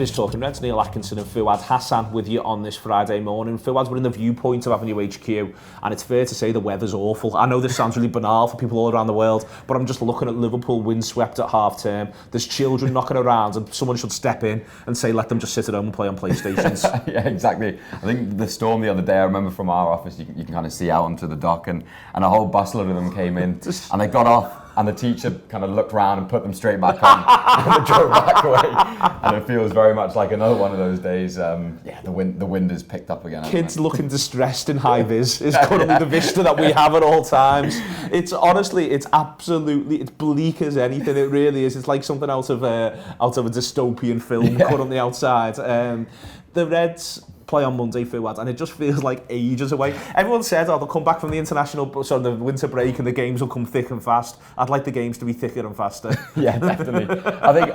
It is Talking Reds, Neil Atkinson and Fuad Hasan with you on this Friday morning. Fuad, we're in the viewpoint of Avenue HQ, and it's fair to say the weather's awful. I know this sounds really banal for people all around the world, but I'm just looking at Liverpool windswept at half-term. There's children knocking around, and someone should step in and say, let them just sit at home and play on PlayStations. Yeah, exactly. I think the storm the other day, I remember from our office, you can kind of see out onto the dock, and a whole busload of them came in, and they got off. And the teacher kind of looked around and put them straight back on and drove back away. And it feels very much like another one of those days. The wind has picked up again. Kids looking distressed in high vis is currently the vista that we have at all times. It's honestly, it's bleak as anything. It really is. It's like something out of a dystopian film currently outside. The Reds play on Monday, Fuad, and it just feels like ages away. Everyone said, they'll come back from the the winter break and the games will come thick and fast. I'd like the games to be thicker and faster. Yeah, definitely. I think,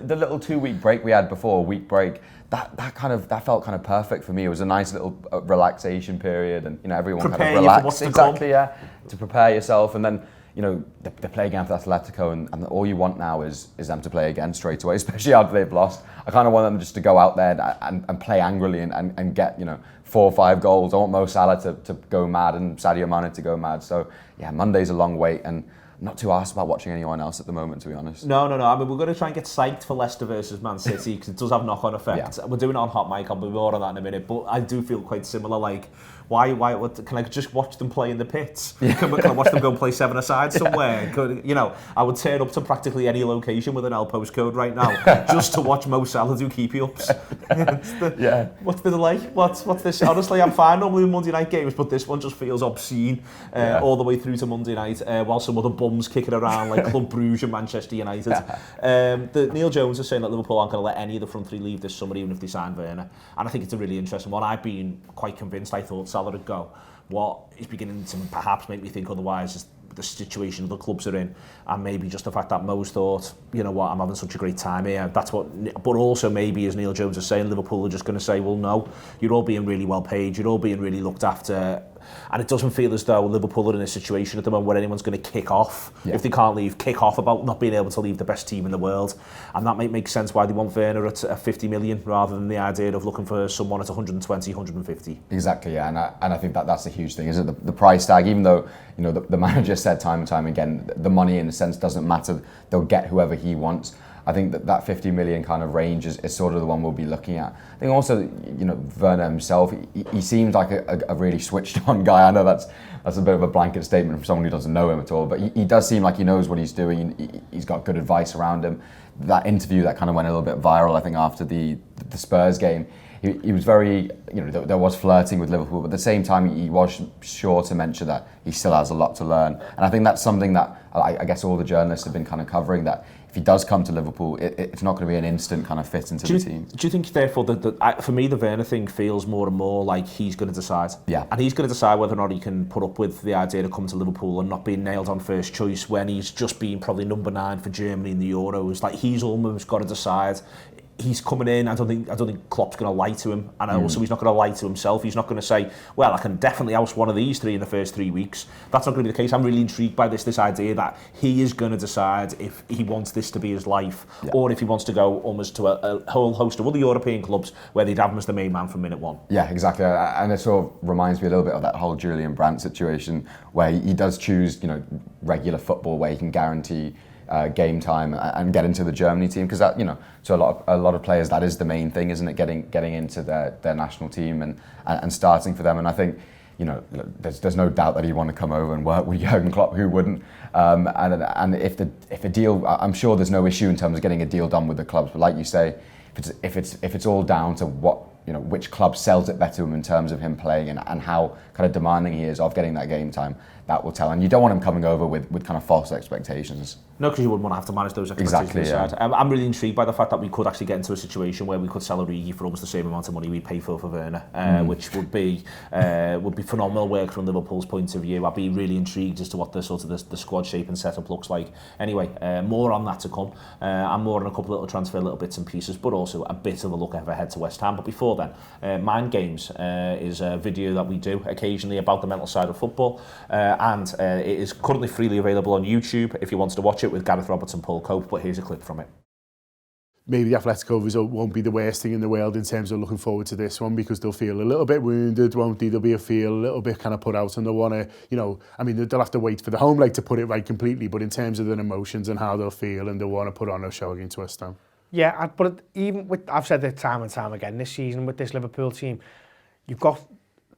the little 2-week break we had before, a week break, that felt kind of perfect for me. It was a nice little relaxation period, and everyone prepare kind of relaxed. What's exactly, yeah, to prepare yourself, and then they play against Atletico, and all you want now is them to play again straight away, especially after they've lost. I kind of want them just to go out there and play angrily and get 4 or 5 goals. I want Mo Salah to go mad and Sadio Mane to go mad. So yeah, Monday's a long wait, and I'm not too arsed about watching anyone else at the moment, to be honest. No. I mean, we're going to try and get psyched for Leicester versus Man City because it does have knock-on effects. Yeah. We're doing it on Hot Mic. I'll be more on that in a minute. But I do feel quite similar. Like, why? Can I just watch them play in the pits? Yeah. Can I watch them go and play 7-a-side somewhere? I would turn up to practically any location with an L postcode right now just to watch Mo Salah do keepy-ups. What's the delay? What's this? Honestly, I'm fine normally with Monday night games, but this one just feels obscene all the way through to Monday night, while some other bums kicking around like Club Brugge and Manchester United. Neil Jones is saying that Liverpool aren't going to let any of the front three leave this summer, even if they sign Werner. And I think it's a really interesting one. I've been quite convinced. I thought Salah would go. What is beginning to perhaps make me think otherwise is the situation the clubs are in, and maybe just the fact that Mo's thought, you know what, I'm having such a great time here. That's what. But also maybe, as Neil Jones is saying, Liverpool are just going to say, well, no, you're all being really well paid, you're all being really looked after. And it doesn't feel as though Liverpool are in a situation at the moment where anyone's going to kick off, if they can't leave, kick off about not being able to leave the best team in the world. And that might make sense why they want Werner at 50 million rather than the idea of looking for someone at 120, 150. Exactly, yeah. And I think that's a huge thing, isn't it? The price tag, even though the manager said time and time again, the money in a sense doesn't matter. They'll get whoever he wants. I think that 50 million kind of range is sort of the one we'll be looking at. I think also, Werner himself, he seems like a really switched on guy. I know that's a bit of a blanket statement from someone who doesn't know him at all, but he does seem like he knows what he's doing. He's got good advice around him. That interview that kind of went a little bit viral, I think, after the Spurs game, he was very, there was flirting with Liverpool, but at the same time, he was sure to mention that he still has a lot to learn. And I think that's something that I guess all the journalists have been kind of covering, that if he does come to Liverpool, it's not going to be an instant kind of fit into the team. Do you think, therefore, that for me, the Werner thing feels more and more like he's going to decide? Yeah. And he's going to decide whether or not he can put up with the idea to come to Liverpool and not being nailed on first choice when he's just been probably number 9 for Germany in the Euros. Like, he's almost got to decide. He's coming in. I don't think Klopp's going to lie to him, and also he's not going to lie to himself. He's not going to say, well, I can definitely oust one of these 3 in the first 3 weeks. That's not going to be the case. I'm really intrigued by this idea that he is going to decide if he wants this to be his life, or if he wants to go almost to a whole host of other European clubs where they'd have him as the main man from minute one. Yeah, exactly. And it sort of reminds me a little bit of that whole Julian Brandt situation, where he does choose, regular football where he can guarantee game time and get into the Germany team, because that, to a lot of players, that is the main thing, isn't it? Getting into their national team and starting for them. And I think, there's no doubt that he'd want to come over and work with Jurgen Klopp. Who wouldn't? And if a deal, I'm sure there's no issue in terms of getting a deal done with the clubs. But like you say, if it's all down to what, which club sells it better to him in terms of him playing and how kind of demanding he is of getting that game time, that will tell. And you don't want him coming over with kind of false expectations. No, because you wouldn't want to have to manage those expectations. Exactly, yeah. I'm really intrigued by the fact that we could actually get into a situation where we could sell Origi for almost the same amount of money we pay for Werner, which would be phenomenal work from Liverpool's point of view. I'd be really intrigued as to what the squad shape and setup looks like. Anyway, more on that to come, and more on a couple of little transfer little bits and pieces, but also a bit of a look ahead to West Ham. But before then, Mind Games is a video that we do occasionally about the mental side of football, and it is currently freely available on YouTube if you want to watch it, with Gareth Roberts and Paul Cope. But here's a clip from it. maybe the Atletico result won't be the worst thing in the world in terms of looking forward to this one, because they'll feel a little bit wounded, won't they? They'll be a little bit kind of put out, and they'll want to, you know, I mean, they'll have to wait for the home leg to put it right completely, but in terms of their emotions and how they'll feel, and they'll want to put on a show against West Ham. Yeah, but even with, I've said it time and time again this season with this Liverpool team,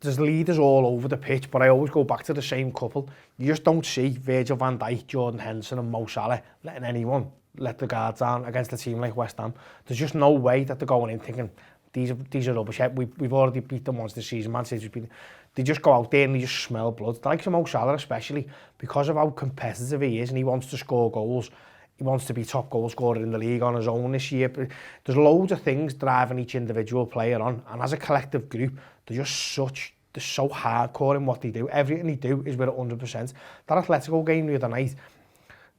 there's leaders all over the pitch, but I always go back to the same couple. You just don't see Virgil van Dijk, Jordan Henderson and Mo Salah letting anyone let the guard down against a team like West Ham. There's just no way that they're going in thinking, these are rubbish. We've already beat them once this season, Man City's beat them. They just go out there and they just smell blood. Like Mo Salah especially, because of how competitive he is and he wants to score goals. He wants to be top goal scorer in the league on his own this year. But there's loads of things driving each individual player on, and as a collective group, they're so hardcore in what they do. Everything they do is with 100%. That Atletico game the other night,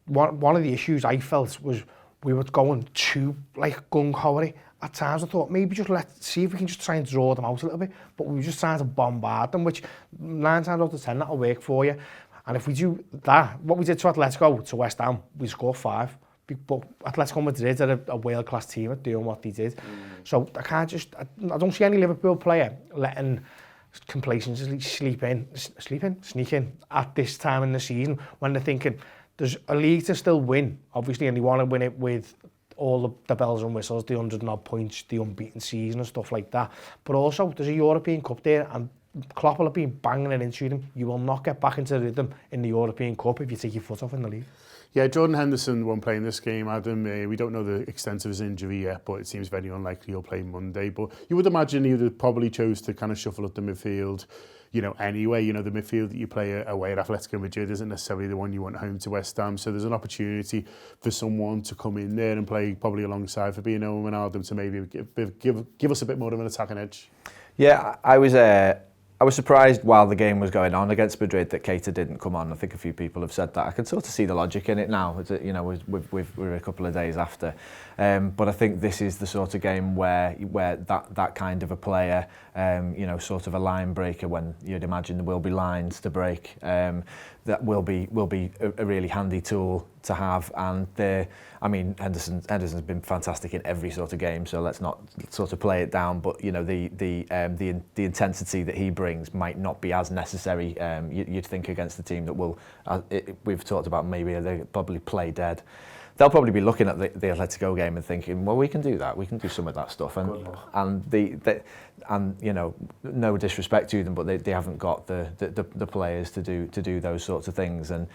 one of the issues I felt was we were going too like gung-ho at times. I thought maybe just see if we can just try and draw them out a little bit, but we were just trying to bombard them, which 9 times out of 10 that'll work for you. And if we do that, what we did to Atletico, to West Ham, we scored 5. But Atletico Madrid are a world-class team at doing what they did. So I don't see any Liverpool player letting complacency sneak in at this time in the season when they're thinking there's a league to still win, obviously, and they want to win it with all the bells and whistles, the 100 and odd points, the unbeaten season and stuff like that. But also, there's a European Cup there, and Klopp will have been banging it into them. You will not get back into the rhythm in the European Cup if you take your foot off in the league. Yeah, Jordan Henderson won't play in this game, Adam. We don't know the extent of his injury yet, but it seems very unlikely he'll play Monday. But you would imagine he would have probably chose to kind of shuffle up the midfield, you know, anyway. You know, the midfield that you play away at Atletico Madrid isn't necessarily the one you want home to West Ham. So there's an opportunity for someone to come in there and play probably alongside Fabinho and Wijnaldum to maybe give us a bit more of an attacking edge. Yeah, I was surprised while the game was going on against Madrid that Keita didn't come on. I think a few people have said that. I can sort of see the logic in it now. You know, we're a couple of days after, but I think this is the sort of game where that kind of a player, you know, sort of a line breaker when you'd imagine there will be lines to break. That will be a really handy tool to have. And I mean, Henderson's been fantastic in every sort of game, so let's not sort of play it down. But you know, the intensity that he brings might not be as necessary. You'd think against the team that will, we've talked about, maybe they probably play dead. They'll probably be looking at the Atletico game and thinking, well, we can do that. We can do some of that stuff. And you know, no disrespect to them, but they haven't got the players to do those sorts of things. And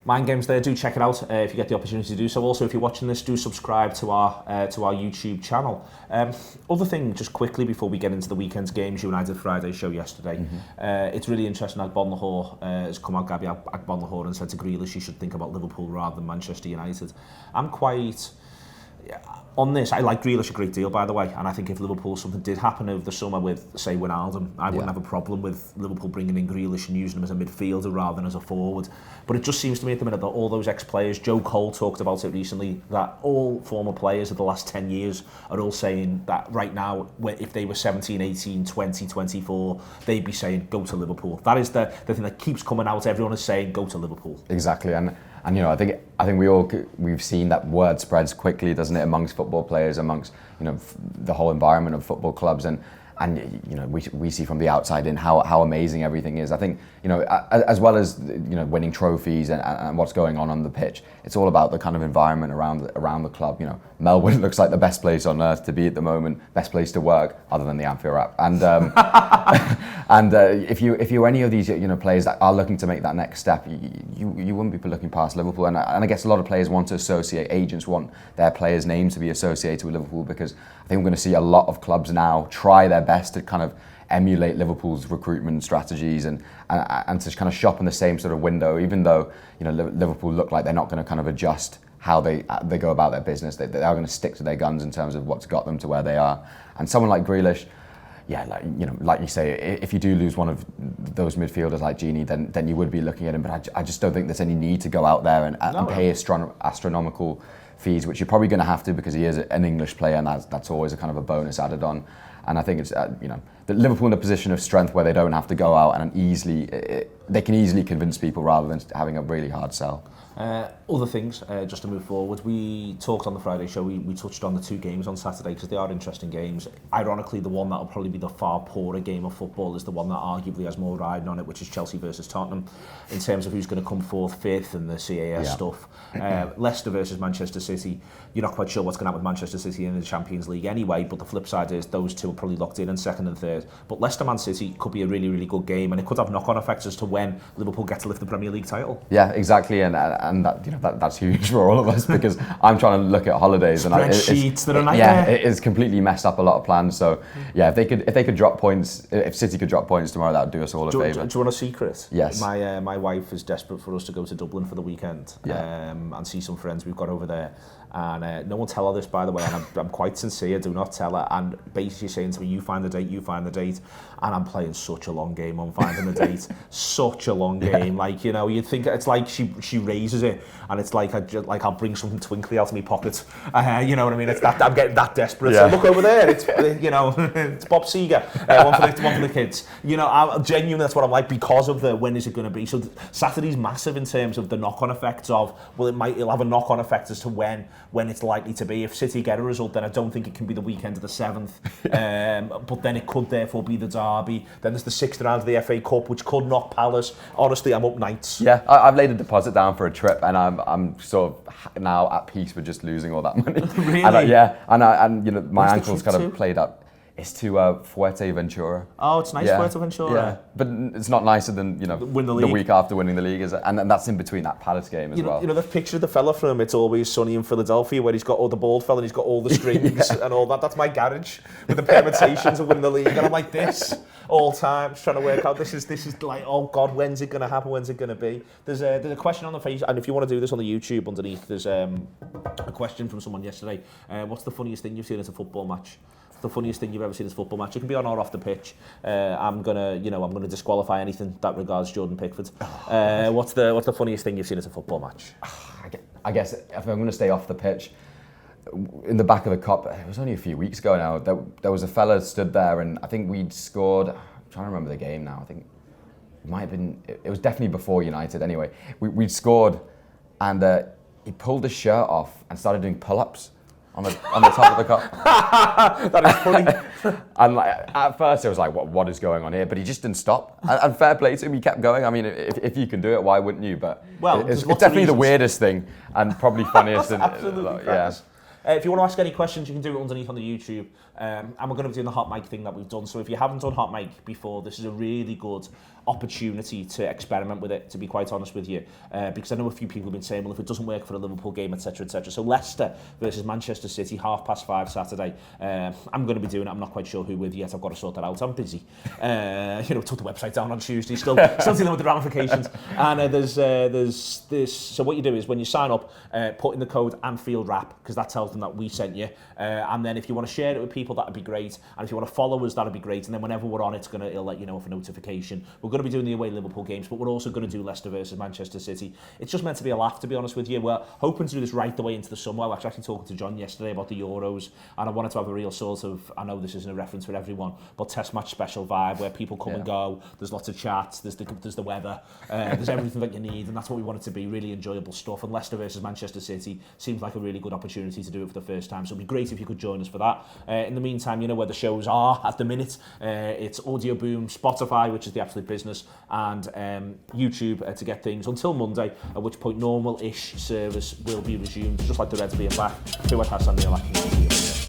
Mind Games there, do check it out if you get the opportunity to do so. Also, if you're watching this, do subscribe to our YouTube channel. Other thing, just quickly before we get into the weekend's games, you and I did Friday's show yesterday. It's really interesting. Agbonlahor has come out, Gabby Agbonlahor, and said to Grealish he should think about Liverpool rather than Manchester United. I'm quite... On this, I like Grealish a great deal, by the way, and I think if Liverpool, something did happen over the summer with, say, Wijnaldum, I wouldn't have a problem with Liverpool bringing in Grealish and using him as a midfielder rather than as a forward. But it just seems to me at the minute that all those ex-players, Joe Cole talked about it recently, that all former players of the last 10 years are all saying that right now, if they were 17, 18, 20, 24, they'd be saying, go to Liverpool. That is the thing that keeps coming out. Everyone is saying, go to Liverpool. Exactly, and you know, I think we've seen that word spreads quickly, doesn't it, amongst football players, amongst, you know, the whole environment of football clubs, and you know, we see from the outside in how amazing everything is. I think, you know, as well as, you know, winning trophies and what's going on the pitch, it's all about the kind of environment around the club. You know, Melbourne looks like the best place on earth to be at the moment, best place to work other than the Anfield app. And and if you're any of these, you know, players that are looking to make that next step, you wouldn't be looking past Liverpool. And I guess a lot of players want to associate, agents want their players' names to be associated with Liverpool, because I think we're going to see a lot of clubs now try their best to kind of emulate Liverpool's recruitment strategies and to kind of shop in the same sort of window, even though, you know, Liverpool look like they're not going to kind of adjust how they go about their business. They are going to stick to their guns in terms of what's got them to where they are. And someone like Grealish, yeah, like you say, if you do lose one of those midfielders like Gini, then you would be looking at him. But I just don't think there's any need to go out there and pay astronomical fees, which you're probably going to have to, because he is an English player, and that's always a kind of a bonus added on. And I think it's you know, that Liverpool in a position of strength where they don't have to go out and they can easily convince people rather than having a really hard sell. Other things, just to move forward, we talked on the Friday show, we touched on the 2 games on Saturday because they are interesting games. Ironically, the one that will probably be the far poorer game of football is the one that arguably has more riding on it, which is Chelsea versus Tottenham, in terms of who's going to come forth fifth and the CAS stuff. Leicester versus Manchester City, you're not quite sure what's going to happen with Manchester City in the Champions League anyway, but the flip side is those two are probably locked in second and third. But Leicester Man City could be a really, really good game, and it could have knock-on effects as to when Liverpool get to lift the Premier League title. Yeah, exactly, and that that's huge for all of us because I'm trying to look at holidays and spreadsheets that are nightmare. Yeah, it's completely messed up a lot of plans. So yeah, if they could drop points, if City could drop points tomorrow, that would do us all a favour. Do you want a secret? Yes. My wife is desperate for us to go to Dublin for the weekend and see some friends we've got over there. And no one tell her this, by the way, and I'm quite sincere, do not tell her. And basically saying to me, you find the date, and I'm playing such a long game on finding the date, such a long game. Like, you know, you'd think it's like she raises it, and it's like I'll bring something twinkly out of my pocket. You know what I mean? It's that I'm getting that desperate. So look over there, it's it's Bob Seger, one for the kids. You know, I'm genuinely, that's what I'm like because of the when is it going to be. So Saturday's massive in terms of the knock-on effects of it'll have a knock-on effect as to when it's likely to be. If City get a result, then I don't think it can be the weekend of the 7th. But then it could therefore be the derby. Then there's the 6th round of the FA Cup, which could knock Palace. Honestly, I'm up nights. Yeah, I've laid a deposit down for a trip, and I'm sort of now at peace with just losing all that money. Really? And you know, my Where's the ankle's trip kind of to? played up. It's to Fuerteventura. Oh, it's nice, Fuerteventura. Yeah, but it's not nicer than Win the the league. week after winning the league, is it? And that's in between that Palace game as well. You know the picture of the fella from It's Always Sunny in Philadelphia, where he's got all the bald fella and he's got all the strings and all that. That's my garage with the permutations of winning the league, and I'm like this all time, just trying to work out. This is like, oh God, when's it going to happen? When's it going to be? There's a question on the face, and if you want to do this on the YouTube underneath, there's a question from someone yesterday. What's the funniest thing you've seen at a football match? The funniest thing you've ever seen is a football match. It can be on or off the pitch. I'm gonna disqualify anything that regards Jordan Pickford. What's the funniest thing you've seen at a football match? I guess if I'm going to stay off the pitch, in the back of the Cup, it was only a few weeks ago now, there was a fella stood there, and I think we'd scored, I'm trying to remember the game now, I think it might have been, it was definitely before United anyway. We'd scored, and he pulled his shirt off and started doing pull-ups on the top of the Cup. That is funny. And like, at first it was like, what is going on here? But he just didn't stop. And fair play to him, he kept going. I mean, if you can do it, why wouldn't you? But it's definitely the weirdest thing and probably funniest. Absolutely, yeah. If you want to ask any questions, you can do it underneath on the YouTube. And we're going to be doing the hot mic thing that we've done. So if you haven't done hot mic before, this is a really good opportunity to experiment with it, to be quite honest with you. Because I know a few people have been saying, well, if it doesn't work for a Liverpool game, etc., etc. So Leicester versus Manchester City, 5:30 Saturday. I'm going to be doing it. I'm not quite sure who with yet. I've got to sort that out. I'm busy. Took the website down on Tuesday. Still dealing with the ramifications. And there's this. So what you do is when you sign up, put in the code Anfield Wrap, because that tells them that we sent you. And then if you want to share it with people, that'd be great. And if you want to follow us, that'd be great. And then whenever we're on, it'll let you know for notification. We're going to be doing the away Liverpool games, but we're also going to do Leicester versus Manchester City. It's just meant to be a laugh, to be honest with you. We're hoping to do this right the way into the summer. I was actually talking to John yesterday about the Euros, and I wanted to have a real sort of, I know this isn't a reference for everyone, but test match special vibe where people come and go. There's lots of chats, there's the weather, there's everything that you need, and that's what we want it to be, really enjoyable stuff. And Leicester versus Manchester City seems like a really good opportunity to do it for the first time, so it'd be great if you could join us for that. In the meantime, you know where the shows are at the minute. It's Audio Boom, Spotify, which is the absolute business, and YouTube to get things until Monday, at which point normal-ish service will be resumed, just like the Reds being back. Fuad Hasan, Neil Atkinson.